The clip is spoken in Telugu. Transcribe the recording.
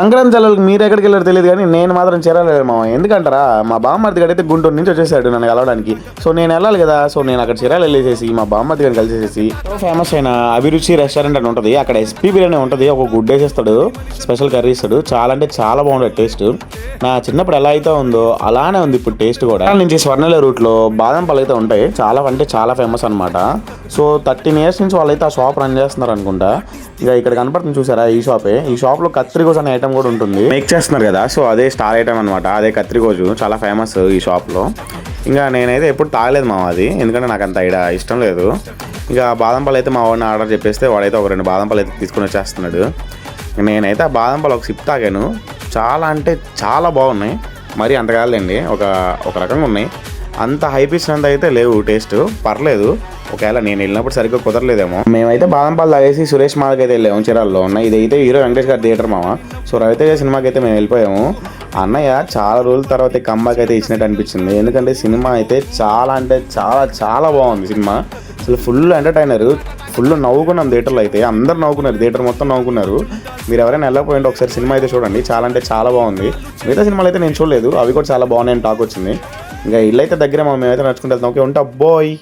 సంక్రాంతి సెలవులకు మీరు ఎక్కడికి వెళ్ళారు తెలియదు కానీ నేను మాత్రం చీరాల మామ. ఎందుకంటారా, మా బామ్మర్ది గడైతే గుంటూరు నుంచి వచ్చేసాడు నన్ను కలవడానికి. సో నేను వెళ్ళాలి కదా, సో నేను అక్కడ చీరాలు వెళ్ళేసేసి మా బామ్మర్ది గారిని కలిసేసి ఫేమస్ అయిన అభిరుచి రెస్టారెంట్ అని ఉంటుంది, అక్కడ ఎస్పీ బిర్యానీ ఉంటుంది. ఒక గుడ్ వేసేస్తాడు, స్పెషల్ కర్రీ ఇస్తాడు, చాలా అంటే చాలా బాగుంటుంది టేస్ట్. నా చిన్నప్పుడు ఎలా అయితే ఉందో అలానే ఉంది ఇప్పుడు టేస్ట్ కూడా. నుంచి స్వర్ణల రూట్లో బాదం పళ్ళు అయితే ఉంటాయి, చాలా అంటే చాలా ఫేమస్ అనమాట. సో 13 years నుంచి వాళ్ళైతే ఆ షాప్ రన్ చేస్తున్నారు అనుకుంటా. ఇక ఇక్కడ కనపడుతుంది చూసారా, ఈ షాపే. ఈ షాప్ లో కత్తిరికోజు అనే ఐటమ్ కూడా ఉంటుంది, మేక్ చేస్తున్నారు కదా. సో అదే స్టార్ ఐటమ్ అనమాట, అదే కత్తిరికోజు, చాలా ఫేమస్ ఈ షాప్ లో. ఇంకా నేనైతే ఎప్పుడు తాగలేదు మా అది, ఎందుకంటే నాకు అంత ఇష్టం లేదు. ఇంకా బాదం పళ్ళు అయితే మా వాడిని ఆర్డర్ చెప్పేస్తే వాడైతే ఒక 2 బాదం పళ్ళు అయితే తీసుకుని వచ్చేస్తున్నాడు. నేనైతే ఆ బాదం పళ్ళు ఒక సిప్ తాగాను, చాలా అంటే చాలా బాగున్నాయి. మరి అంత కాదులేండి, ఒక రకంగా ఉన్నాయి. అంత హైప్ ఇచ్చినంత అయితే లేవు, టేస్ట్ పర్లేదు. ఒకవేళ నేను వెళ్ళినప్పుడు సరిగ్గా కుదరలేదేమో. మేమైతే బాదం పాలు తాగేసి సురేష్ మాల్కి అయితే వెళ్ళాము, చీరాల్లో ఉన్న. ఇదైతే హీరో వెంకటేష్ గారి థియేటర్ మామ. సో రవితేజ సినిమాకి అయితే మేము వెళ్ళిపోయాము. అన్నయ్య చాలా రోజుల తర్వాత కంబ్యాక్ అయితే ఇచ్చినట్టు అనిపించింది, ఎందుకంటే సినిమా అయితే చాలా అంటే చాలా చాలా బాగుంది. సినిమా అసలు ఫుల్ ఎంటర్టైనర్, ఫుల్ నవ్వుకున్నాం థియేటర్లో అయితే. అందరు నవ్వుకున్నారు, థియేటర్ మొత్తం నవ్వుకున్నారు. మీరు ఎవరైనా వెళ్ళకపోయింటే ఒకసారి సినిమా అయితే చూడండి, చాలా అంటే చాలా బాగుంది. మిగతా సినిమాలు అయితే నేను చూడలేదు, అవి కూడా చాలా బాగున్నాయని టాక్ వచ్చింది. ఇంకా ఇల్లు అయితే దగ్గర మేమైతే నడుచుకుంటూ వెళ్తాం. ఓకే, ఉంటా బాయ్.